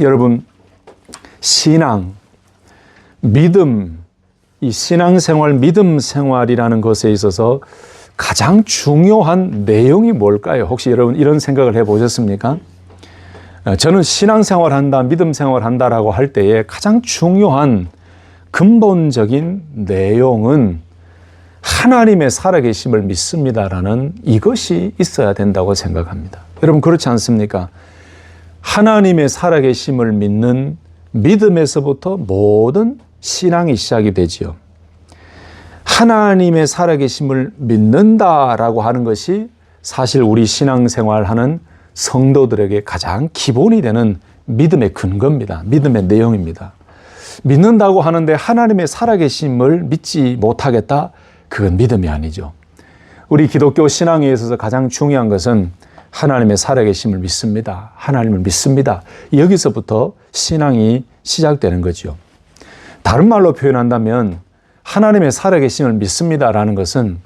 여러분, 신앙, 믿음, 이 신앙생활, 믿음 생활이라는 것에 있어서 가장 중요한 내용이 뭘까요? 혹시 여러분 이런 생각을 해보셨습니까? 저는 신앙생활 한다, 믿음 생활 한다라고 할 때에 가장 중요한 근본적인 내용은 하나님의 살아계심을 믿습니다라는 이것이 있어야 된다고 생각합니다. 여러분 그렇지 않습니까? 하나님의 살아계심을 믿는 믿음에서부터 모든 신앙이 시작이 되지요. 하나님의 살아계심을 믿는다라고 하는 것이 사실 우리 신앙생활하는 성도들에게 가장 기본이 되는 믿음의 근거입니다. 믿음의 내용입니다. 믿는다고 하는데 하나님의 살아계심을 믿지 못하겠다? 그건 믿음이 아니죠. 우리 기독교 신앙에 있어서 가장 중요한 것은 하나님의 살아계심을 믿습니다. 하나님을 믿습니다. 여기서부터 신앙이 시작되는 거죠. 다른 말로 표현한다면 하나님의 살아계심을 믿습니다라는 것은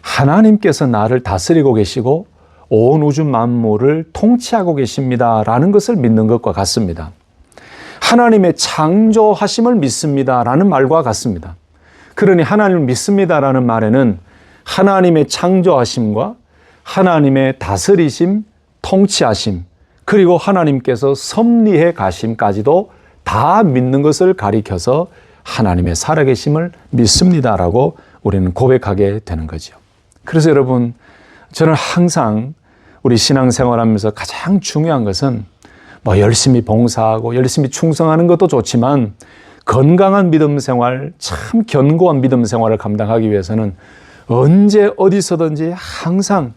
하나님께서 나를 다스리고 계시고 온 우주 만물을 통치하고 계십니다라는 것을 믿는 것과 같습니다. 하나님의 창조하심을 믿습니다라는 말과 같습니다. 그러니 하나님을 믿습니다라는 말에는 하나님의 창조하심과 하나님의 다스리심, 통치하심, 그리고 하나님께서 섭리해 가심까지도 다 믿는 것을 가리켜서 하나님의 살아계심을 믿습니다라고 우리는 고백하게 되는 거죠. 그래서 여러분, 저는 항상 우리 신앙생활하면서 가장 중요한 것은 열심히 봉사하고 열심히 충성하는 것도 좋지만 건강한 믿음 생활, 참 견고한 믿음 생활을 감당하기 위해서는 언제 어디서든지 항상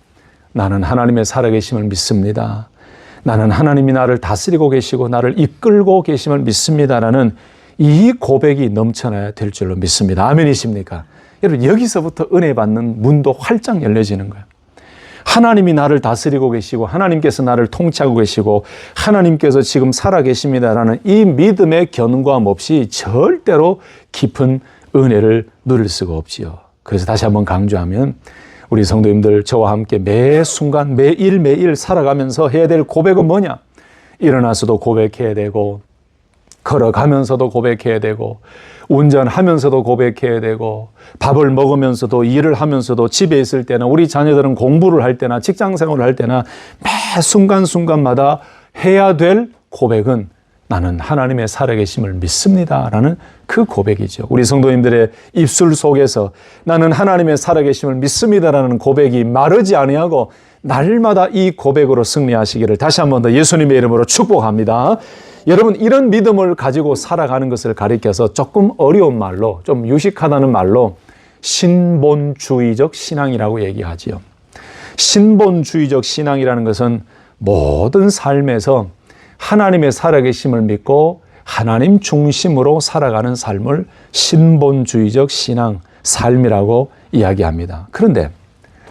나는 하나님의 살아계심을 믿습니다. 나는 하나님이 나를 다스리고 계시고 나를 이끌고 계심을 믿습니다라는 이 고백이 넘쳐나야 될 줄로 믿습니다. 아멘이십니까? 여러분 여기서부터 은혜 받는 문도 활짝 열려지는 거예요. 하나님이 나를 다스리고 계시고 하나님께서 나를 통치하고 계시고 하나님께서 지금 살아계십니다라는 이 믿음의 견고함 없이 절대로 깊은 은혜를 누릴 수가 없지요. 그래서 다시 한번 강조하면 우리 성도님들 저와 함께 매 순간 매일 살아가면서 해야 될 고백은 뭐냐? 일어나서도 고백해야 되고 걸어가면서도 고백해야 되고 운전하면서도 고백해야 되고 밥을 먹으면서도 일을 하면서도 집에 있을 때나 우리 자녀들은 공부를 할 때나 직장생활을 할 때나 매 순간순간마다 해야 될 고백은 나는 하나님의 살아계심을 믿습니다라는 그 고백이죠. 우리 성도님들의 입술 속에서 나는 하나님의 살아계심을 믿습니다라는 고백이 마르지 아니하고 날마다 이 고백으로 승리하시기를 다시 한 번 더 예수님의 이름으로 축복합니다. 여러분 이런 믿음을 가지고 살아가는 것을 가리켜서 조금 어려운 말로 좀 유식하다는 말로 신본주의적 신앙이라고 얘기하지요. 신본주의적 신앙이라는 것은 모든 삶에서 하나님의 살아계심을 믿고 하나님 중심으로 살아가는 삶을 신본주의적 신앙, 삶이라고 이야기합니다. 그런데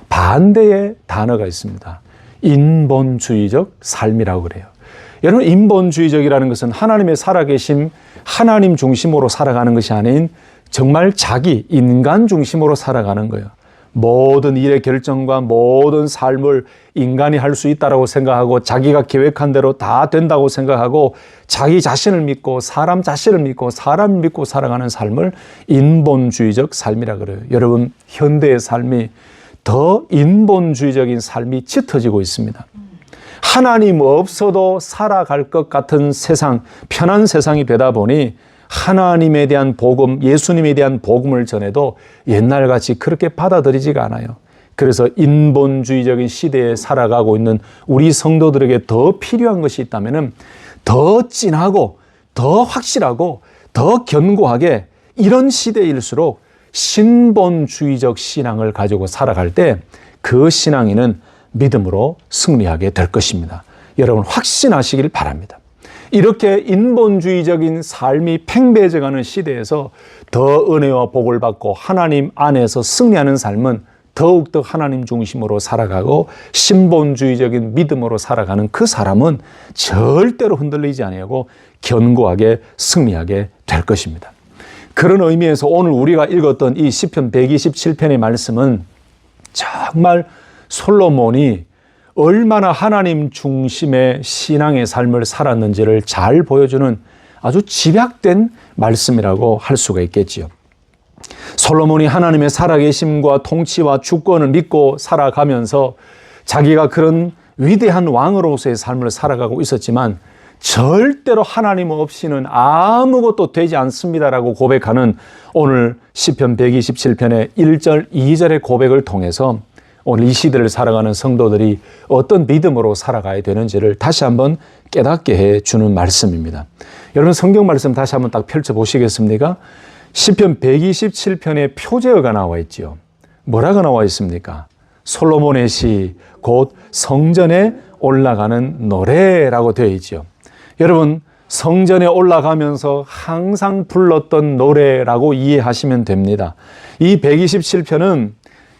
반대의 단어가 있습니다. 인본주의적 삶이라고 그래요. 여러분 인본주의적이라는 것은 하나님의 살아계심, 하나님 중심으로 살아가는 것이 아닌 정말 자기, 인간 중심으로 살아가는 거예요. 모든 일의 결정과 모든 삶을 인간이 할 수 있다고 생각하고 자기가 계획한 대로 다 된다고 생각하고 자기 자신을 믿고 사람 자신을 믿고 사람을 믿고 살아가는 삶을 인본주의적 삶이라 그래요. 여러분 현대의 삶이 더 인본주의적인 삶이 짙어지고 있습니다. 하나님 없어도 살아갈 것 같은 세상, 편한 세상이 되다 보니 하나님에 대한 복음, 예수님에 대한 복음을 전해도 옛날같이 그렇게 받아들이지가 않아요. 그래서 인본주의적인 시대에 살아가고 있는 우리 성도들에게 더 필요한 것이 있다면 더 진하고 더 확실하고 더 견고하게 이런 시대일수록 신본주의적 신앙을 가지고 살아갈 때 그 신앙인은 믿음으로 승리하게 될 것입니다. 여러분 확신하시길 바랍니다. 이렇게 인본주의적인 삶이 팽배해져가는 시대에서 더 은혜와 복을 받고 하나님 안에서 승리하는 삶은 더욱더 하나님 중심으로 살아가고 신본주의적인 믿음으로 살아가는 그 사람은 절대로 흔들리지 아니하고 견고하게 승리하게 될 것입니다. 그런 의미에서 오늘 우리가 읽었던 이 시편 127편의 말씀은 정말 솔로몬이 얼마나 하나님 중심의 신앙의 삶을 살았는지를 잘 보여주는 아주 집약된 말씀이라고 할 수가 있겠지요. 솔로몬이 하나님의 살아계심과 통치와 주권을 믿고 살아가면서 자기가 그런 위대한 왕으로서의 삶을 살아가고 있었지만 절대로 하나님 없이는 아무것도 되지 않습니다라고 고백하는 오늘 시편 127편의 1절, 2절의 고백을 통해서 오늘 이 시대를 살아가는 성도들이 어떤 믿음으로 살아가야 되는지를 다시 한번 깨닫게 해주는 말씀입니다. 여러분 성경 말씀 다시 한번 딱 펼쳐보시겠습니까? 시편 127편의 표제어가 나와 있죠. 뭐라고 나와 있습니까? 솔로몬의 시, 곧 성전에 올라가는 노래라고 되어 있죠. 여러분 성전에 올라가면서 항상 불렀던 노래라고 이해하시면 됩니다. 이 127편은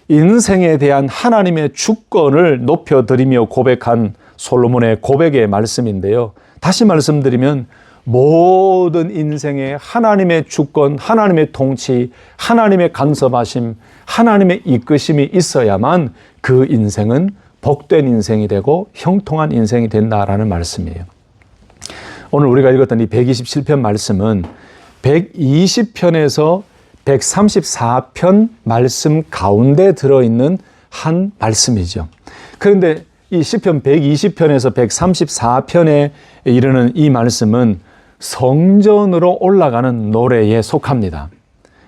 인생에 대한 하나님의 주권을 높여드리며 고백한 솔로몬의 고백의 말씀인데요. 다시 말씀드리면 모든 인생에 하나님의 주권, 하나님의 통치, 하나님의 간섭하심, 하나님의 이끄심이 있어야만 그 인생은 복된 인생이 되고 형통한 인생이 된다라는 말씀이에요. 오늘 우리가 읽었던 이 127편 말씀은 120편에서 134편 말씀 가운데 들어있는 한 말씀이죠. 그런데 이 시편 120편에서 134편에 이르는 이 말씀은 성전으로 올라가는 노래에 속합니다.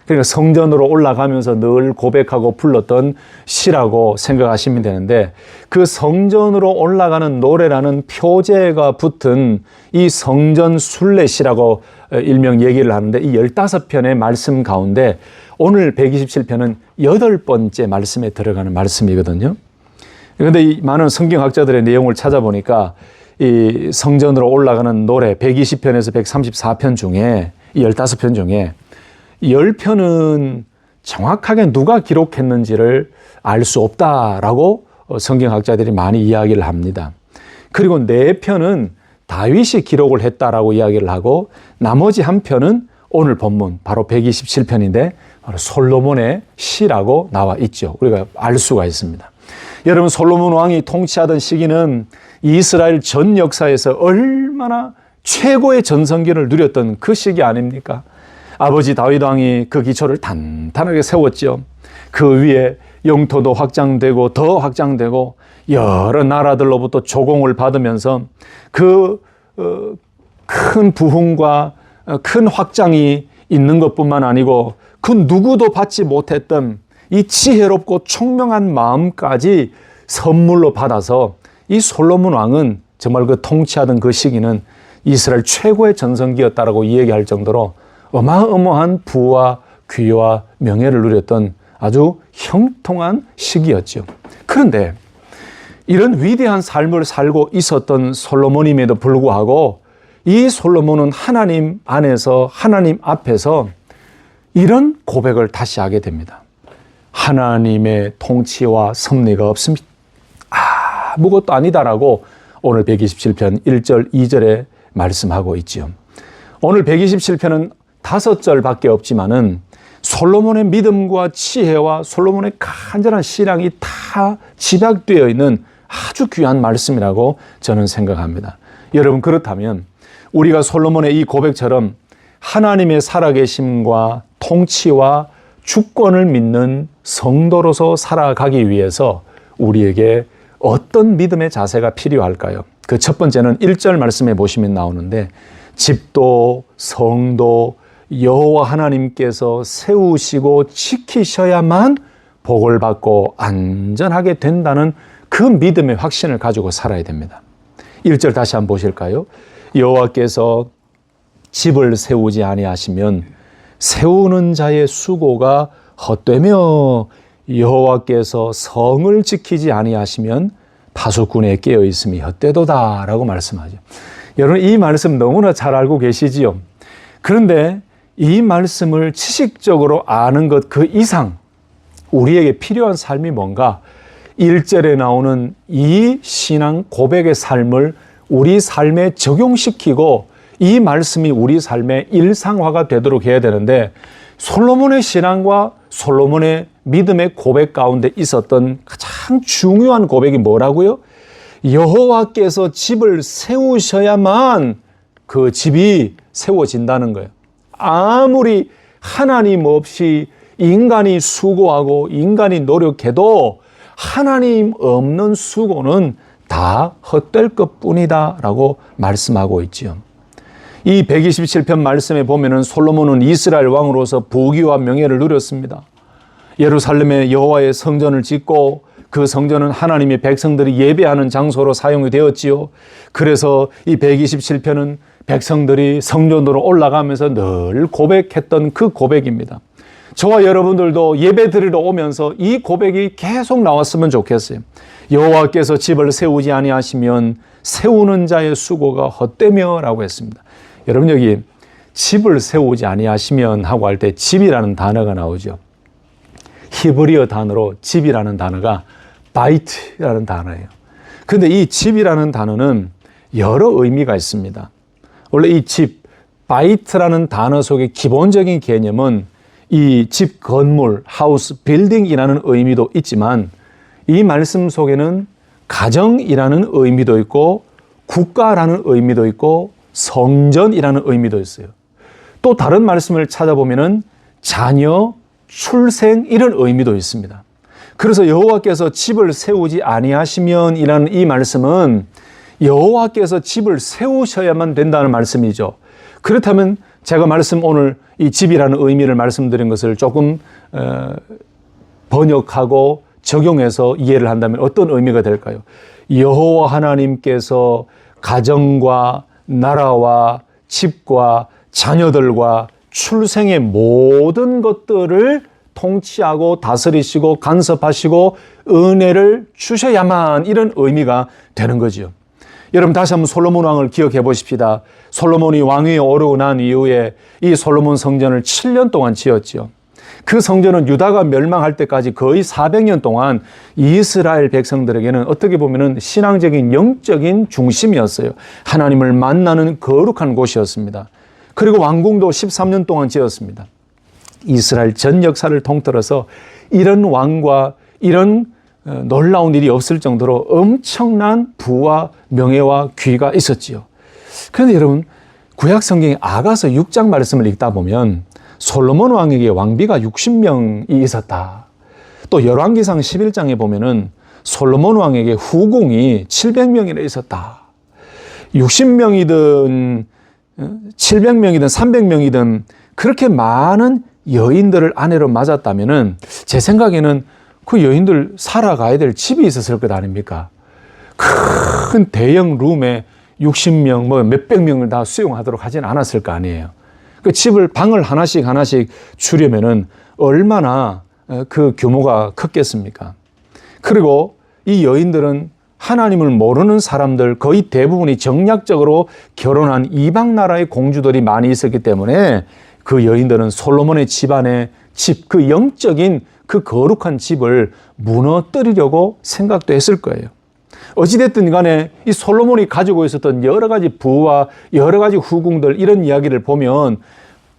그러니까 성전으로 올라가면서 늘 고백하고 불렀던 시라고 생각하시면 되는데 그 성전으로 올라가는 노래라는 표제가 붙은 이 성전 순례시라고 일명 얘기를 하는데 이 15편의 말씀 가운데 오늘 127편은 8번째 말씀에 들어가는 말씀이거든요. 그런데 이 많은 성경학자들의 내용을 찾아보니까 이 성전으로 올라가는 노래 120편에서 134편 중에 이 15편 중에 10편은 정확하게 누가 기록했는지를 알 수 없다라고 성경학자들이 많이 이야기를 합니다. 그리고 4편은 다윗이 기록을 했다라고 이야기를 하고 나머지 한 편은 오늘 본문 바로 127편인데 바로 솔로몬의 시라고 나와 있죠. 우리가 알 수가 있습니다. 여러분 솔로몬 왕이 통치하던 시기는 이스라엘 전 역사에서 얼마나 최고의 전성기를 누렸던 그 시기 아닙니까? 아버지 다윗 왕이 그 기초를 단단하게 세웠죠. 그 위에 영토도 확장되고 더 확장되고 여러 나라들로부터 조공을 받으면서 그 큰 부흥과 큰 확장이 있는 것뿐만 아니고 그 누구도 받지 못했던 이 지혜롭고 총명한 마음까지 선물로 받아서 이 솔로몬 왕은 정말 그 통치하던 그 시기는 이스라엘 최고의 전성기였다라고 이야기할 정도로 어마어마한 부와 귀와 명예를 누렸던 아주 형통한 시기였죠. 그런데 이런 위대한 삶을 살고 있었던 솔로몬임에도 불구하고 이 솔로몬은 하나님 안에서 하나님 앞에서 이런 고백을 다시 하게 됩니다. 하나님의 통치와 섭리가 없습니다. 아무것도 아니다라고 오늘 127편 1절 2절에 말씀하고 있지요. 오늘 127편은 5절밖에 없지만은 솔로몬의 믿음과 지혜와 솔로몬의 간절한 신앙이 다 집약되어 있는 아주 귀한 말씀이라고 저는 생각합니다. 여러분 그렇다면 우리가 솔로몬의 이 고백처럼 하나님의 살아계심과 통치와 주권을 믿는 성도로서 살아가기 위해서 우리에게 어떤 믿음의 자세가 필요할까요? 그 첫 번째는 1절 말씀에 보시면 나오는데 집도 성도 여호와 하나님께서 세우시고 지키셔야만 복을 받고 안전하게 된다는 그 믿음의 확신을 가지고 살아야 됩니다. 1절 다시 한번 보실까요? 여호와께서 집을 세우지 아니하시면 세우는 자의 수고가 헛되며 여호와께서 성을 지키지 아니하시면 파수꾼에 깨어 있음이 헛되도다 라고 말씀하죠. 여러분 이 말씀 너무나 잘 알고 계시지요. 그런데 이 말씀을 지식적으로 아는 것 그 이상 우리에게 필요한 삶이 뭔가 1절에 나오는 이 신앙 고백의 삶을 우리 삶에 적용시키고 이 말씀이 우리 삶의 일상화가 되도록 해야 되는데 솔로몬의 신앙과 솔로몬의 믿음의 고백 가운데 있었던 가장 중요한 고백이 뭐라고요? 여호와께서 집을 세우셔야만 그 집이 세워진다는 거예요. 아무리 하나님 없이 인간이 수고하고 인간이 노력해도 하나님 없는 수고는 다 헛될 것뿐이다 라고 말씀하고 있지요. 이 127편 말씀에 보면은 솔로몬은 이스라엘 왕으로서 부귀와 명예를 누렸습니다. 예루살렘에 여호와의 성전을 짓고 그 성전은 하나님의 백성들이 예배하는 장소로 사용이 되었지요. 그래서 이 127편은 백성들이 성전으로 올라가면서 늘 고백했던 그 고백입니다. 저와 여러분들도 예배 드리러 오면서 이 고백이 계속 나왔으면 좋겠어요. 여호와께서 집을 세우지 아니하시면 세우는 자의 수고가 헛되며 라고 했습니다. 여러분 여기 집을 세우지 아니하시면 하고 할 때 집이라는 단어가 나오죠. 히브리어 단어로 집이라는 단어가 바이트라는 단어예요. 그런데 이 집이라는 단어는 여러 의미가 있습니다. 원래 이 집, 바이트라는 단어 속의 기본적인 개념은 이 집 건물, 하우스, 빌딩이라는 의미도 있지만 이 말씀 속에는 가정이라는 의미도 있고 국가라는 의미도 있고 성전이라는 의미도 있어요. 또 다른 말씀을 찾아보면은 자녀, 출생 이런 의미도 있습니다. 그래서 여호와께서 집을 세우지 아니하시면 이라는 이 말씀은 여호와께서 집을 세우셔야만 된다는 말씀이죠. 그렇다면 제가 오늘 이 집이라는 의미를 말씀드린 것을 조금 번역하고 적용해서 이해를 한다면 어떤 의미가 될까요? 여호와 하나님께서 가정과 나라와 집과 자녀들과 출생의 모든 것들을 통치하고 다스리시고 간섭하시고 은혜를 주셔야만 이런 의미가 되는 거죠. 여러분 다시 한번 솔로몬 왕을 기억해 보십시다. 솔로몬이 왕위에 오르고 난 이후에 이 솔로몬 성전을 7년 동안 지었죠. 그 성전은 유다가 멸망할 때까지 거의 400년 동안 이스라엘 백성들에게는 어떻게 보면은 신앙적인 영적인 중심이었어요. 하나님을 만나는 거룩한 곳이었습니다. 그리고 왕궁도 13년 동안 지었습니다. 이스라엘 전 역사를 통틀어서 이런 왕과 이런 놀라운 일이 없을 정도로 엄청난 부와 명예와 귀가 있었지요. 그런데 여러분 구약 성경의 아가서 6장 말씀을 읽다 보면 솔로몬 왕에게 왕비가 60명이 있었다. 또 열왕기상 11장에 보면은 솔로몬 왕에게 후궁이 700명이나 있었다. 60명이든 700명이든 300명이든 그렇게 많은 여인들을 아내로 맞았다면은 제 생각에는 그 여인들 살아가야 될 집이 있었을 것 아닙니까? 큰 대형 룸에 60명, 몇백 명을 다 수용하도록 하진 않았을 거 아니에요. 그 집을 방을 하나씩 주려면은 얼마나 그 규모가 컸겠습니까? 그리고 이 여인들은 하나님을 모르는 사람들 거의 대부분이 정략적으로 결혼한 이방 나라의 공주들이 많이 있었기 때문에 그 여인들은 솔로몬의 집안의 집, 그 영적인 그 거룩한 집을 무너뜨리려고 생각도 했을 거예요. 어찌됐든 간에 이 솔로몬이 가지고 있었던 여러 가지 부와 여러 가지 후궁들 이런 이야기를 보면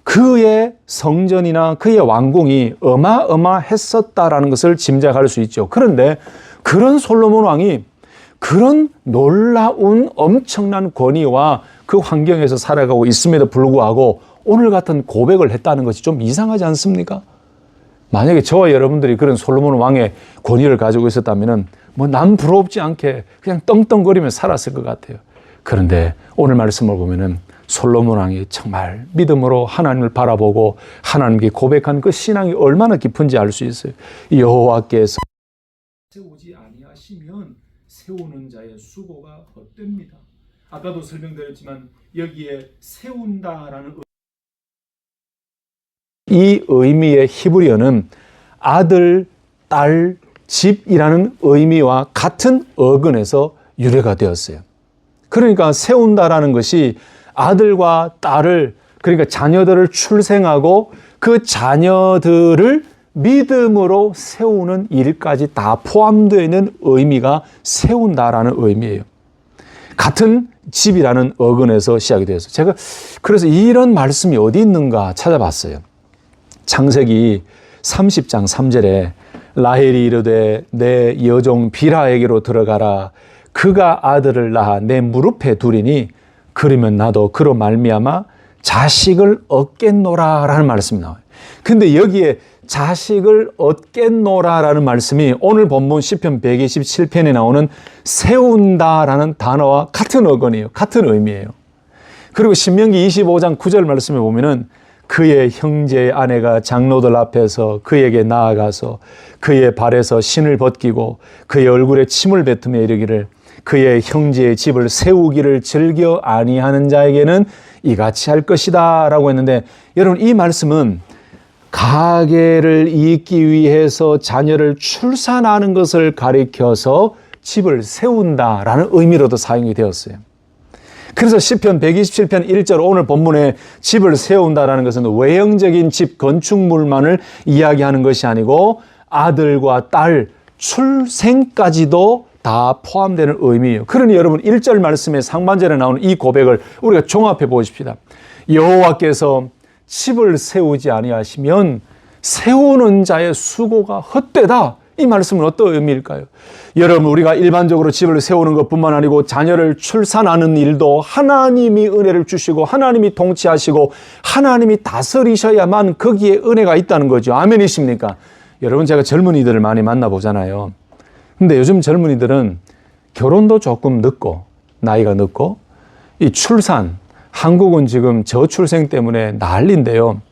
그의 성전이나 그의 왕궁이 어마어마했었다라는 것을 짐작할 수 있죠. 그런데 그런 솔로몬 왕이 그런 놀라운 엄청난 권위와 그 환경에서 살아가고 있음에도 불구하고 오늘 같은 고백을 했다는 것이 좀 이상하지 않습니까? 만약에 저와 여러분들이 그런 솔로몬 왕의 권위를 가지고 있었다면 남 부럽지 않게 그냥 떵떵거리며 살았을 것 같아요. 그런데 오늘 말씀을 보면은 솔로몬 왕이 정말 믿음으로 하나님을 바라보고 하나님께 고백한 그 신앙이 얼마나 깊은지 알 수 있어요. 여호와께서 세우지 아니하시면 세우는 자의 수고가 헛됩니다. 아까도 설명드렸지만 여기에 세운다라는 이 의미의 히브리어는 아들, 딸, 집이라는 의미와 같은 어근에서 유래가 되었어요. 그러니까 세운다라는 것이 아들과 딸을, 그러니까 자녀들을 출생하고 그 자녀들을 믿음으로 세우는 일까지 다 포함되어 있는 의미가 세운다라는 의미예요. 같은 집이라는 어근에서 시작이 되었어요. 제가 그래서 이런 말씀이 어디 있는가 찾아봤어요. 창세기 30장 3절에 라헬이 이르되 내 여종 비라에게로 들어가라. 그가 아들을 낳아 내 무릎에 두리니 그러면 나도 그로 말미암아 자식을 얻겠노라라는 말씀이 나와요. 근데 여기에 자식을 얻겠노라라는 말씀이 오늘 본문 시편 127편에 나오는 세운다라는 단어와 같은 어건이에요. 같은 의미예요. 그리고 신명기 25장 9절 말씀에 보면은 그의 형제의 아내가 장로들 앞에서 그에게 나아가서 그의 발에서 신을 벗기고 그의 얼굴에 침을 뱉으며 이르기를 그의 형제의 집을 세우기를 즐겨 아니하는 자에게는 이같이 할 것이다 라고 했는데, 여러분 이 말씀은 가계를 잇기 위해서 자녀를 출산하는 것을 가리켜서 집을 세운다라는 의미로도 사용이 되었어요. 그래서 시편 127편 1절 오늘 본문에 집을 세운다라는 것은 외형적인 집 건축물만을 이야기하는 것이 아니고 아들과 딸 출생까지도 다 포함되는 의미예요. 그러니 여러분 1절 말씀의 상반절에 나오는 이 고백을 우리가 종합해 보십시다. 여호와께서 집을 세우지 아니하시면 세우는 자의 수고가 헛되다. 이 말씀은 어떤 의미일까요? 여러분 우리가 일반적으로 집을 세우는 것뿐만 아니고 자녀를 출산하는 일도 하나님이 은혜를 주시고 하나님이 통치하시고 하나님이 다스리셔야만 거기에 은혜가 있다는 거죠. 아멘이십니까? 여러분 제가 젊은이들을 많이 만나보잖아요. 근데 요즘 젊은이들은 결혼도 조금 늦고 나이가 늦고 이 출산, 한국은 지금 저출생 때문에 난리인데요.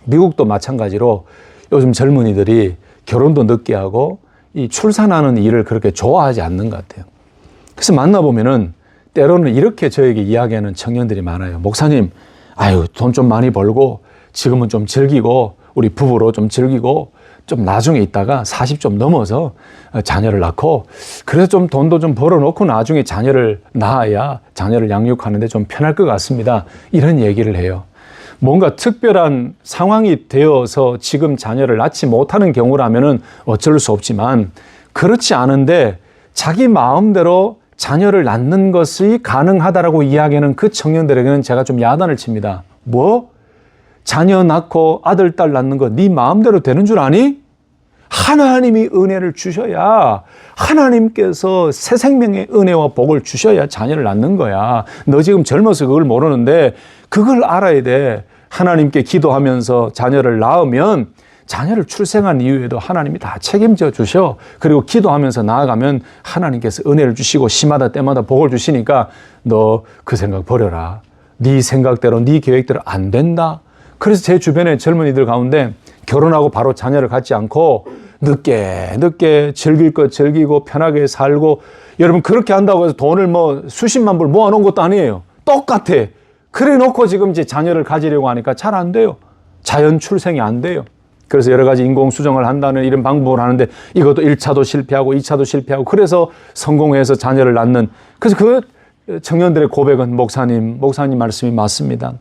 미국도 마찬가지로 요즘 젊은이들이 결혼도 늦게 하고 이 출산하는 일을 그렇게 좋아하지 않는 것 같아요. 그래서 만나보면은 때로는 이렇게 저에게 이야기하는 청년들이 많아요. 목사님, 아유, 돈 좀 많이 벌고 지금은 좀 즐기고 우리 부부로 좀 즐기고 좀 나중에 있다가 40 좀 넘어서 자녀를 낳고 그래서 좀 돈도 좀 벌어놓고 나중에 자녀를 낳아야 자녀를 양육하는데 좀 편할 것 같습니다. 이런 얘기를 해요. 뭔가 특별한 상황이 되어서 지금 자녀를 낳지 못하는 경우라면은 어쩔 수 없지만 그렇지 않은데 자기 마음대로 자녀를 낳는 것이 가능하다라고 이야기하는 그 청년들에게는 제가 좀 야단을 칩니다. 뭐? 자녀 낳고 아들, 딸 낳는 거 네 마음대로 되는 줄 아니? 하나님이 은혜를 주셔야 하나님께서 새 생명의 은혜와 복을 주셔야 자녀를 낳는 거야. 너 지금 젊어서 그걸 모르는데 그걸 알아야 돼. 하나님께 기도하면서 자녀를 낳으면 자녀를 출생한 이후에도 하나님이 다 책임져 주셔. 그리고 기도하면서 나아가면 하나님께서 은혜를 주시고 시마다 때마다 복을 주시니까 너 그 생각 버려라. 네 생각대로 네 계획대로 안 된다. 그래서 제 주변의 젊은이들 가운데 결혼하고 바로 자녀를 갖지 않고 늦게 즐길 것 즐기고 편하게 살고, 여러분 그렇게 한다고 해서 돈을 뭐 수십만 불 모아놓은 것도 아니에요. 똑같아. 그래 놓고 지금 이제 자녀를 가지려고 하니까 잘 안 돼요. 자연 출생이 안 돼요. 그래서 여러 가지 인공 수정을 한다는 이런 방법을 하는데 이것도 1차도 실패하고 2차도 실패하고 그래서 성공해서 자녀를 낳는, 그래서 그 청년들의 고백은 목사님 말씀이 맞습니다.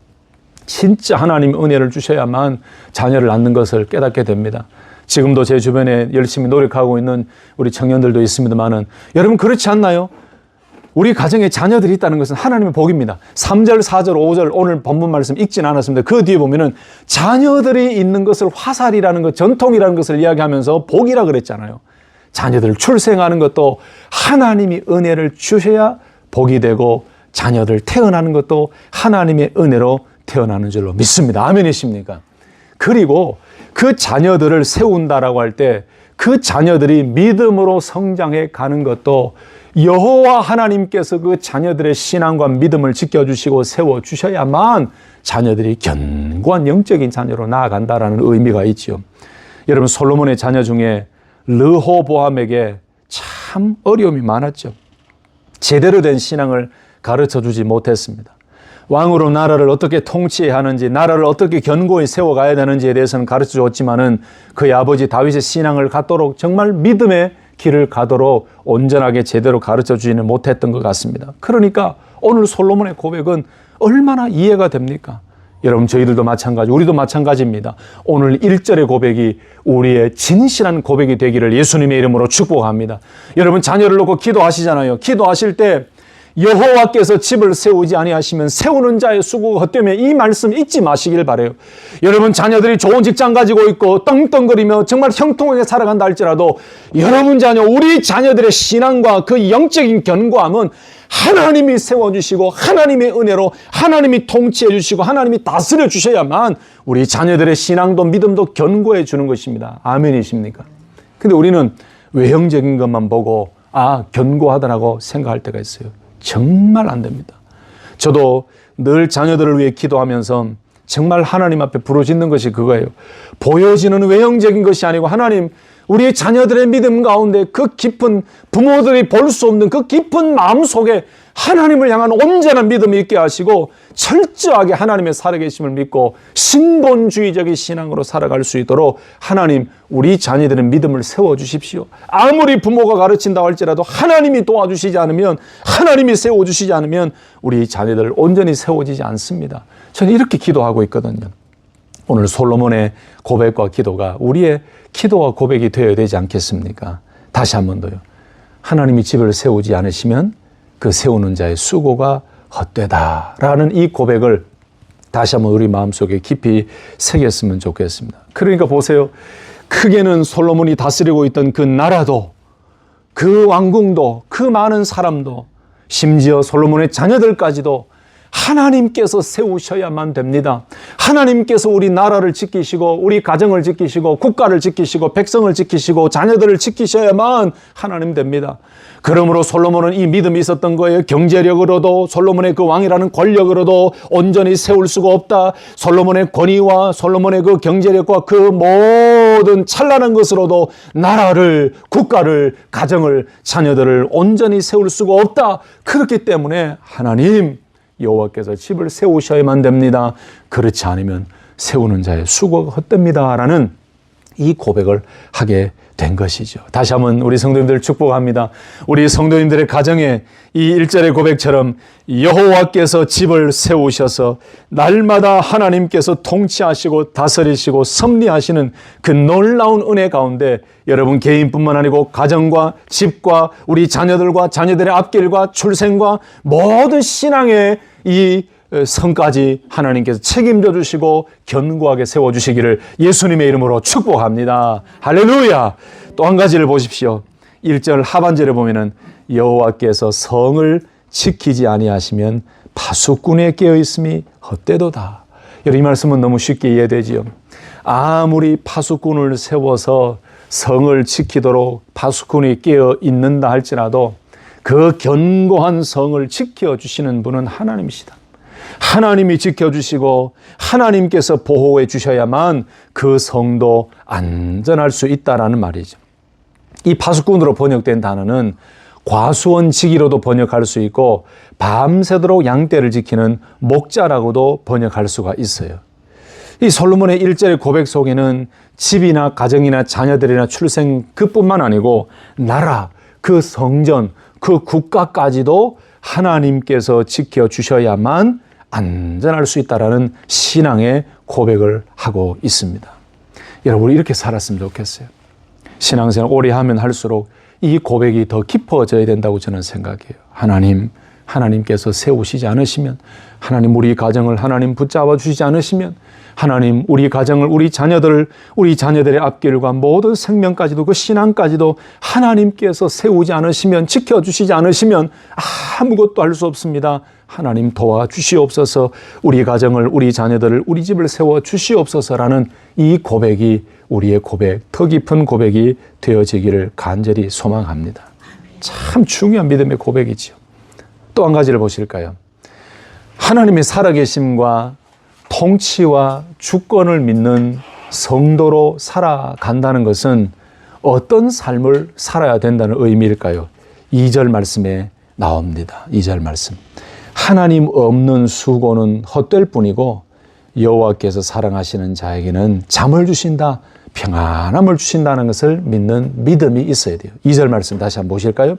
진짜 하나님 은혜를 주셔야만 자녀를 낳는 것을 깨닫게 됩니다. 지금도 제 주변에 열심히 노력하고 있는 우리 청년들도 있습니다만은 여러분 그렇지 않나요? 우리 가정에 자녀들이 있다는 것은 하나님의 복입니다. 3절, 4절, 5절 오늘 본문 말씀 읽진 않았습니다. 그 뒤에 보면은 자녀들이 있는 것을 화살이라는 것, 전통이라는 것을 이야기하면서 복이라 그랬잖아요. 자녀들 출생하는 것도 하나님이 은혜를 주셔야 복이 되고 자녀들 태어나는 것도 하나님의 은혜로 태어나는 줄로 믿습니다. 아멘이십니까? 그리고 그 자녀들을 세운다라고 할 때 그 자녀들이 믿음으로 성장해 가는 것도 여호와 하나님께서 그 자녀들의 신앙과 믿음을 지켜주시고 세워주셔야만 자녀들이 견고한 영적인 자녀로 나아간다라는 의미가 있죠. 여러분 솔로몬의 자녀 중에 르호보암에게 참 어려움이 많았죠. 제대로 된 신앙을 가르쳐주지 못했습니다. 왕으로 나라를 어떻게 통치해야 하는지, 나라를 어떻게 견고히 세워가야 되는지에 대해서는 가르쳐줬지만은 그의 아버지 다윗의 신앙을 갖도록 정말 믿음의 길을 가도록 온전하게 제대로 가르쳐주지는 못했던 것 같습니다. 그러니까 오늘 솔로몬의 고백은 얼마나 이해가 됩니까? 여러분 저희들도 마찬가지, 우리도 마찬가지입니다. 오늘 1절의 고백이 우리의 진실한 고백이 되기를 예수님의 이름으로 축복합니다. 여러분 자녀를 놓고 기도하시잖아요. 기도하실 때 여호와께서 집을 세우지 아니하시면 세우는 자의 수고가 헛되며, 이 말씀 잊지 마시길 바라요. 여러분 자녀들이 좋은 직장 가지고 있고 떵떵거리며 정말 형통하게 살아간다 할지라도 여러분 자녀, 우리 자녀들의 신앙과 그 영적인 견고함은 하나님이 세워주시고 하나님의 은혜로 하나님이 통치해 주시고 하나님이 다스려 주셔야만 우리 자녀들의 신앙도 믿음도 견고해 주는 것입니다. 아멘이십니까? 근데 우리는 외형적인 것만 보고 견고하다라고 생각할 때가 있어요. 정말 안 됩니다. 저도 늘 자녀들을 위해 기도하면서 정말 하나님 앞에 부르짖는 것이 그거예요. 보여지는 외형적인 것이 아니고 하나님, 우리 자녀들의 믿음 가운데 그 깊은, 부모들이 볼 수 없는 그 깊은 마음 속에 하나님을 향한 온전한 믿음이 있게 하시고 철저하게 하나님의 살아계심을 믿고 신본주의적인 신앙으로 살아갈 수 있도록 하나님, 우리 자녀들의 믿음을 세워주십시오. 아무리 부모가 가르친다고 할지라도 하나님이 도와주시지 않으면, 하나님이 세워주시지 않으면 우리 자녀들 온전히 세워지지 않습니다. 저는 이렇게 기도하고 있거든요. 오늘 솔로몬의 고백과 기도가 우리의 기도와 고백이 되어야 되지 않겠습니까? 다시 한 번 더요. 하나님이 집을 세우지 않으시면 그 세우는 자의 수고가 헛되다라는 이 고백을 다시 한번 우리 마음속에 깊이 새겼으면 좋겠습니다. 그러니까 보세요. 크게는 솔로몬이 다스리고 있던 그 나라도, 그 왕궁도, 그 많은 사람도, 심지어 솔로몬의 자녀들까지도 하나님께서 세우셔야만 됩니다. 하나님께서 우리 나라를 지키시고 우리 가정을 지키시고 국가를 지키시고 백성을 지키시고 자녀들을 지키셔야만 하나님 됩니다. 그러므로 솔로몬은 이 믿음이 있었던 거예요. 경제력으로도, 솔로몬의 그 왕이라는 권력으로도 온전히 세울 수가 없다. 솔로몬의 권위와 솔로몬의 그 경제력과 그 모든 찬란한 것으로도 나라를, 국가를, 가정을, 자녀들을 온전히 세울 수가 없다. 그렇기 때문에 하나님, 여호와께서 집을 세우셔야만 됩니다. 그렇지 않으면 세우는 자의 수고가 헛됩니다. 라는 이 고백을 하게 된 것이죠. 다시 한번 우리 성도님들 축복합니다. 우리 성도님들의 가정에 이 1절의 고백처럼 여호와께서 집을 세우셔서 날마다 하나님께서 통치하시고 다스리시고 섭리하시는 그 놀라운 은혜 가운데 여러분 개인뿐만 아니고 가정과 집과 우리 자녀들과 자녀들의 앞길과 출생과 모든 신앙의 이 성까지 하나님께서 책임져 주시고 견고하게 세워주시기를 예수님의 이름으로 축복합니다. 할렐루야. 또 한 가지를 보십시오. 1절 하반절에 보면은 여호와께서 성을 지키지 아니하시면 파수꾼에 깨어있음이 헛되도다. 여러분, 이 말씀은 너무 쉽게 이해되지요. 아무리 파수꾼을 세워서 성을 지키도록 파수꾼이 깨어 있는다 할지라도 그 견고한 성을 지켜주시는 분은 하나님이시다. 하나님이 지켜주시고 하나님께서 보호해 주셔야만 그 성도 안전할 수 있다라는 말이죠. 이 파수꾼으로 번역된 단어는 과수원지기로도 번역할 수 있고 밤새도록 양떼를 지키는 목자라고도 번역할 수가 있어요. 이 솔로몬의 1절의 고백 속에는 집이나 가정이나 자녀들이나 출생 그뿐만 아니고 나라, 그 성전, 그 국가까지도 하나님께서 지켜주셔야만 안전할 수 있다는 신앙의 고백을 하고 있습니다. 여러분, 우리 이렇게 살았으면 좋겠어요. 신앙생활 오래 하면 할수록 이 고백이 더 깊어져야 된다고 저는 생각해요. 하나님께서 세우시지 않으시면, 하나님 우리 가정을 하나님 붙잡아 주시지 않으시면, 하나님 우리 가정을, 우리 자녀들의 앞길과 모든 생명까지도 그 신앙까지도 하나님께서 세우지 않으시면, 지켜주시지 않으시면 아무것도 할 수 없습니다. 하나님 도와주시옵소서. 우리 가정을, 우리 자녀들을, 우리 집을 세워주시옵소서라는 이 고백이 우리의 고백, 더 깊은 고백이 되어지기를 간절히 소망합니다. 참 중요한 믿음의 고백이죠. 또 한 가지를 보실까요? 하나님의 살아계심과 통치와 주권을 믿는 성도로 살아간다는 것은 어떤 삶을 살아야 된다는 의미일까요? 2절 말씀에 나옵니다. 2절 말씀. 하나님 없는 수고는 헛될 뿐이고 여호와께서 사랑하시는 자에게는 잠을 주신다, 평안함을 주신다는 것을 믿는 믿음이 있어야 돼요. 2절 말씀 다시 한번 보실까요?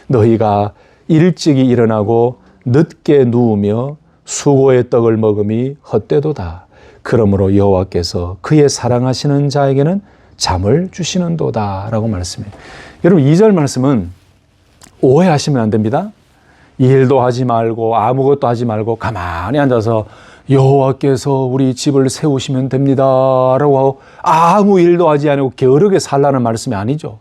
너희가 일찍이 일어나고 늦게 누우며 수고의 떡을 먹음이 헛되도다. 그러므로 여호와께서 그의 사랑하시는 자에게는 잠을 주시는도다 라고 말씀해요. 여러분, 2절 말씀은 오해하시면 안 됩니다. 일도 하지 말고 아무것도 하지 말고 가만히 앉아서 여호와께서 우리 집을 세우시면 됩니다 라고 하고 아무 일도 하지 않고 게으르게 살라는 말씀이 아니죠.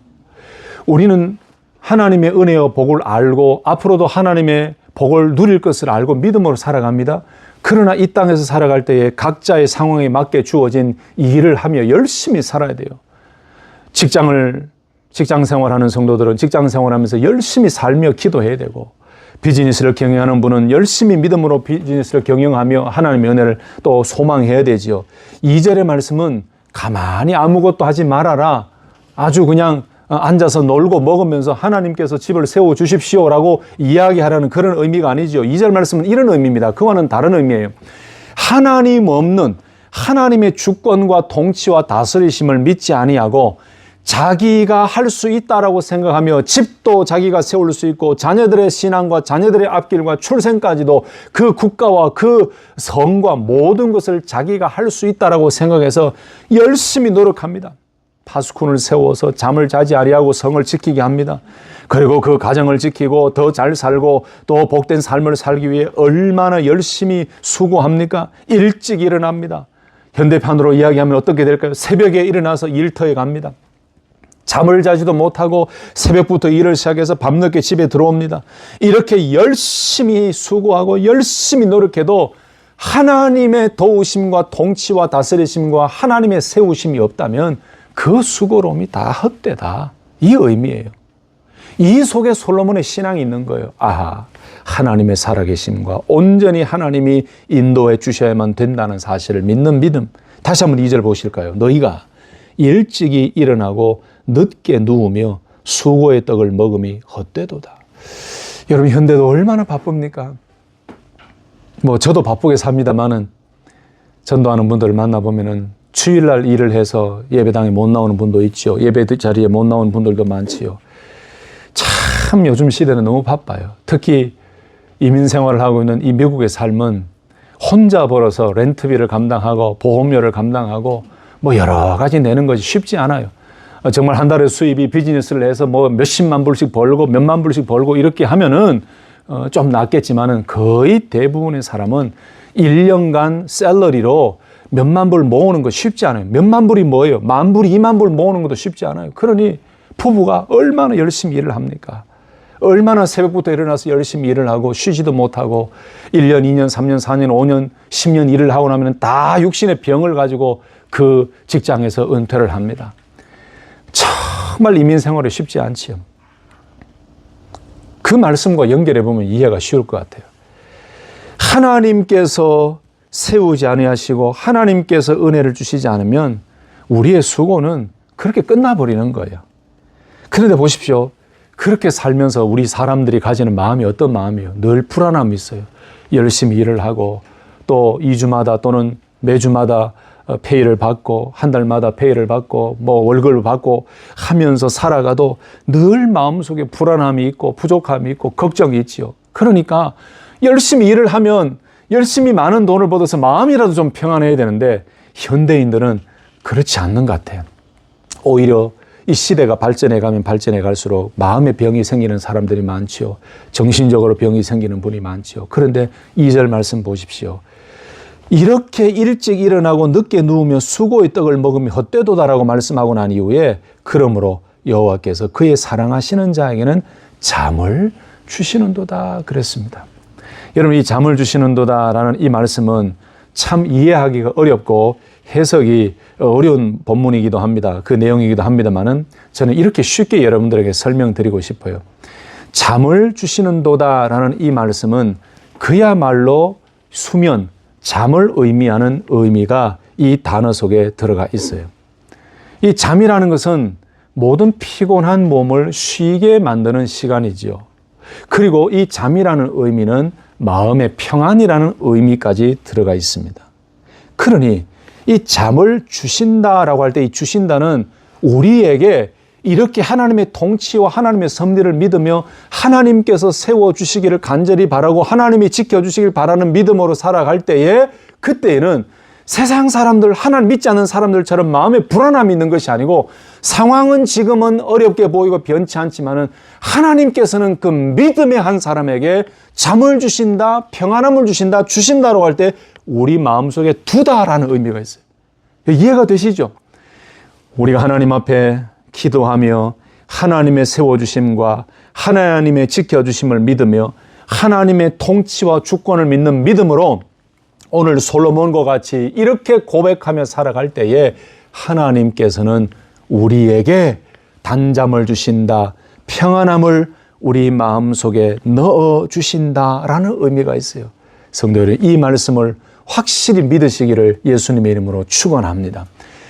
우리는 하나님의 은혜와 복을 알고 앞으로도 하나님의 복을 누릴 것을 알고 믿음으로 살아갑니다. 그러나 이 땅에서 살아갈 때에 각자의 상황에 맞게 주어진 일을 하며 열심히 살아야 돼요. 직장 생활하는 성도들은 직장 생활하면서 열심히 살며 기도해야 되고, 비즈니스를 경영하는 분은 열심히 믿음으로 비즈니스를 경영하며 하나님의 은혜를 또 소망해야 되지요. 2절의 말씀은 가만히 아무것도 하지 말아라, 아주 그냥 앉아서 놀고 먹으면서 하나님께서 집을 세워주십시오라고 이야기하라는 그런 의미가 아니죠. 2절 말씀은 이런 의미입니다. 그와는 다른 의미예요. 하나님 없는 하나님의 주권과 통치와 다스리심을 믿지 아니하고 자기가 할 수 있다라고 생각하며 집도 자기가 세울 수 있고 자녀들의 신앙과 자녀들의 앞길과 출생까지도 그 국가와 그 성과 모든 것을 자기가 할 수 있다라고 생각해서 열심히 노력합니다. 파수꾼을 세워서 잠을 자지 아니하고 성을 지키게 합니다. 그리고 그 가정을 지키고 더 잘 살고 또 복된 삶을 살기 위해 얼마나 열심히 수고합니까? 일찍 일어납니다. 현대판으로 이야기하면 어떻게 될까요? 새벽에 일어나서 일터에 갑니다. 잠을 자지도 못하고 새벽부터 일을 시작해서 밤늦게 집에 들어옵니다. 이렇게 열심히 수고하고 열심히 노력해도 하나님의 도우심과 통치와 다스리심과 하나님의 세우심이 없다면 그 수고로움이 다 헛되다, 이 의미예요. 이 속에 솔로몬의 신앙이 있는 거예요. 아하, 하나님의 살아계심과 온전히 하나님이 인도해 주셔야만 된다는 사실을 믿는 믿음. 다시 한번 2절 보실까요? 너희가 일찍이 일어나고 늦게 누우며 수고의 떡을 먹음이 헛되도다. 여러분, 현대도 얼마나 바쁩니까? 저도 바쁘게 삽니다만은 전도하는 분들을 만나보면은 주일날 일을 해서 예배당에 못 나오는 분도 있죠. 예배 자리에 못 나오는 분들도 많지요. 참 요즘 시대는 너무 바빠요. 특히 이민 생활을 하고 있는 이 미국의 삶은 혼자 벌어서 렌트비를 감당하고 보험료를 감당하고 여러 가지 내는 것이 쉽지 않아요. 정말 한 달에 수입이 비즈니스를 해서 몇십만 불씩 벌고 몇만 불씩 벌고 이렇게 하면은 좀 낫겠지만은 거의 대부분의 사람은 1년간 샐러리로 몇만 불 모으는 거 쉽지 않아요. 몇만 불이 뭐예요? 만 불, 2만 불 모으는 것도 쉽지 않아요. 그러니 부부가 얼마나 열심히 일을 합니까? 얼마나 새벽부터 일어나서 열심히 일을 하고 쉬지도 못하고 1년, 2년, 3년, 4년, 5년, 10년 일을 하고 나면 다 육신의 병을 가지고 그 직장에서 은퇴를 합니다. 정말 이민 생활이 쉽지 않지요. 그 말씀과 연결해 보면 이해가 쉬울 것 같아요. 하나님께서 세우지 아니하시고 하나님께서 은혜를 주시지 않으면 우리의 수고는 그렇게 끝나버리는 거예요. 그런데 보십시오. 그렇게 살면서 우리 사람들이 가지는 마음이 어떤 마음이에요? 늘 불안함이 있어요. 열심히 일을 하고 또 2주마다 또는 매주마다 페이를 받고 한 달마다 페이를 받고 월급을 받고 하면서 살아가도 늘 마음속에 불안함이 있고 부족함이 있고 걱정이 있지요. 그러니까 열심히 일을 하면 열심히 많은 돈을 벌어서 마음이라도 좀 평안해야 되는데 현대인들은 그렇지 않는 것 같아요. 오히려 이 시대가 발전해 가면 발전해 갈수록 마음의 병이 생기는 사람들이 많지요. 정신적으로 병이 생기는 분이 많지요. 그런데 2절 말씀 보십시오. 이렇게 일찍 일어나고 늦게 누우며 수고의 떡을 먹으며 헛되도다라고 말씀하고 난 이후에 그러므로 여호와께서 그의 사랑하시는 자에게는 잠을 주시는도다 그랬습니다. 여러분, 이 잠을 주시는도다라는 이 말씀은 참 이해하기가 어렵고 해석이 어려운 본문이기도 합니다. 그 내용이기도 합니다만은 저는 이렇게 쉽게 여러분들에게 설명드리고 싶어요. 잠을 주시는도다라는 이 말씀은 그야말로 수면, 잠을 의미하는 의미가 이 단어 속에 들어가 있어요. 이 잠이라는 것은 모든 피곤한 몸을 쉬게 만드는 시간이지요. 그리고 이 잠이라는 의미는 마음의 평안이라는 의미까지 들어가 있습니다. 그러니 이 잠을 주신다라고 할 때 이 주신다는 우리에게 이렇게 하나님의 통치와 하나님의 섭리를 믿으며 하나님께서 세워주시기를 간절히 바라고 하나님이 지켜주시길 바라는 믿음으로 살아갈 때에 그때에는 세상 사람들, 하나님 믿지 않는 사람들처럼 마음에 불안함이 있는 것이 아니고 상황은 지금은 어렵게 보이고 변치 않지만은 하나님께서는 그 믿음의 한 사람에게 잠을 주신다, 평안함을 주신다, 주신다라고 할 때 우리 마음속에 두다라는 의미가 있어요. 이해가 되시죠? 우리가 하나님 앞에 기도하며 하나님의 세워주심과 하나님의 지켜주심을 믿으며 하나님의 통치와 주권을 믿는 믿음으로 오늘 솔로몬과 같이 이렇게 고백하며 살아갈 때에 하나님께서는 우리에게 단잠을 주신다, 평안함을 우리 마음속에 넣어주신다라는 의미가 있어요. 성도 여러분, 이 말씀을 확실히 믿으시기를 예수님의 이름으로 축원합니다.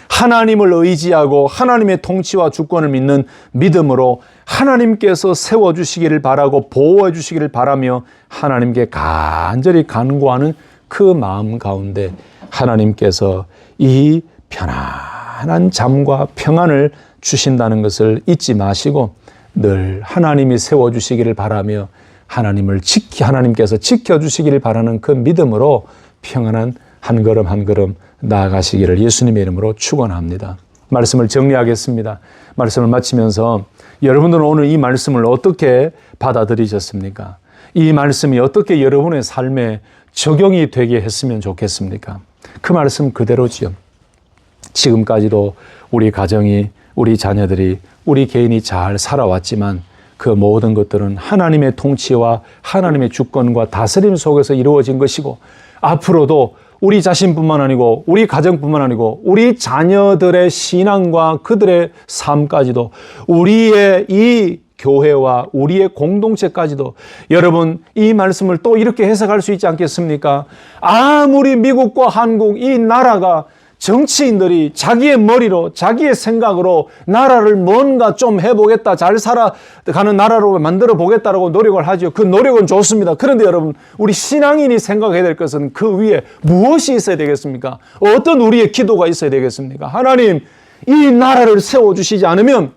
하나님을 의지하고 하나님의 통치와 주권을 믿는 믿음으로 하나님께서 세워주시기를 바라고 보호해 주시기를 바라며 하나님께 간절히 간구하는 그 마음 가운데 하나님께서 이 편안한 잠과 평안을 주신다는 것을 잊지 마시고 늘 하나님이 세워주시기를 바라며 하나님께서 지켜주시기를 바라는 그 믿음으로 평안한 한 걸음 한 걸음 나아가시기를 예수님의 이름으로 축원합니다. 말씀을 정리하겠습니다. 말씀을 마치면서 여러분들은 오늘 이 말씀을 어떻게 받아들이셨습니까? 이 말씀이 어떻게 여러분의 삶에 적용이 되게 했으면 좋겠습니까? 그 말씀 그대로지요. 지금까지도 우리 가정이, 우리 자녀들이, 우리 개인이 잘 살아왔지만 그 모든 것들은 하나님의 통치와 하나님의 주권과 다스림 속에서 이루어진 것이고 앞으로도 우리 자신뿐만 아니고 우리 가정뿐만 아니고 우리 자녀들의 신앙과 그들의 삶까지도 우리의 이 교회와 우리의 공동체까지도 여러분 이 말씀을 또 이렇게 해석할 수 있지 않겠습니까? 아무리 미국과 한국 이 나라가 정치인들이 자기의 머리로 자기의 생각으로 나라를 뭔가 좀 해보겠다, 잘 살아가는 나라로 만들어 보겠다라고 노력을 하죠. 그 노력은 좋습니다. 그런데 여러분 우리 신앙인이 생각해야 될 것은 그 위에 무엇이 있어야 되겠습니까? 어떤 우리의 기도가 있어야 되겠습니까? 하나님 이 나라를 세워주시지 않으면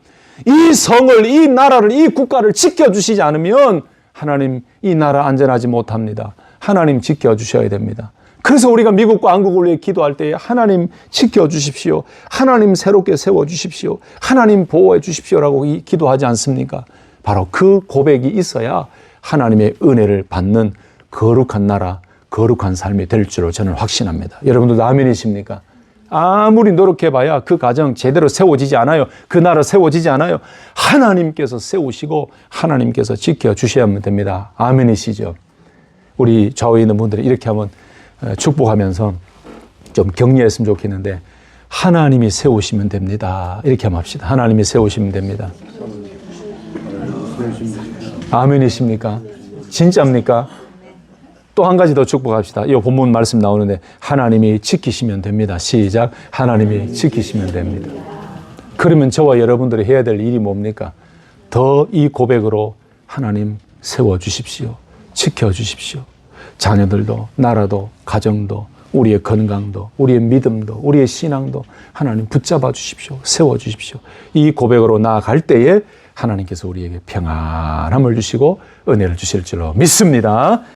이 성을, 이 나라를, 이 국가를 지켜주시지 않으면 하나님 이 나라 안전하지 못합니다. 하나님 지켜주셔야 됩니다. 그래서 우리가 미국과 한국을 위해 기도할 때에 하나님 지켜주십시오. 하나님 새롭게 세워주십시오. 하나님 보호해 주십시오라고 기도하지 않습니까? 바로 그 고백이 있어야 하나님의 은혜를 받는 거룩한 나라, 거룩한 삶이 될 줄로 저는 확신합니다. 여러분들도 아멘이십니까? 아무리 노력해봐야 그 가정 제대로 세워지지 않아요. 그 나라 세워지지 않아요. 하나님께서 세우시고 하나님께서 지켜주셔야만 됩니다. 아멘이시죠? 우리 좌우에 있는 분들이 이렇게 하면 축복하면서 좀 격려했으면 좋겠는데 하나님이 세우시면 됩니다. 이렇게 한번 합시다. 하나님이 세우시면 됩니다. 아멘이십니까? 진짜입니까? 또 한 가지 더 축복합시다. 이 본문 말씀 나오는데 하나님이 지키시면 됩니다. 시작. 하나님이 지키시면 됩니다. 그러면 저와 여러분들이 해야 될 일이 뭡니까? 더 이 고백으로 하나님 세워주십시오. 지켜주십시오. 자녀들도, 나라도, 가정도, 우리의 건강도, 우리의 믿음도, 우리의 신앙도 하나님 붙잡아 주십시오. 세워 주십시오. 이 고백으로 나아갈 때에 하나님께서 우리에게 평안함을 주시고 은혜를 주실 줄로 믿습니다.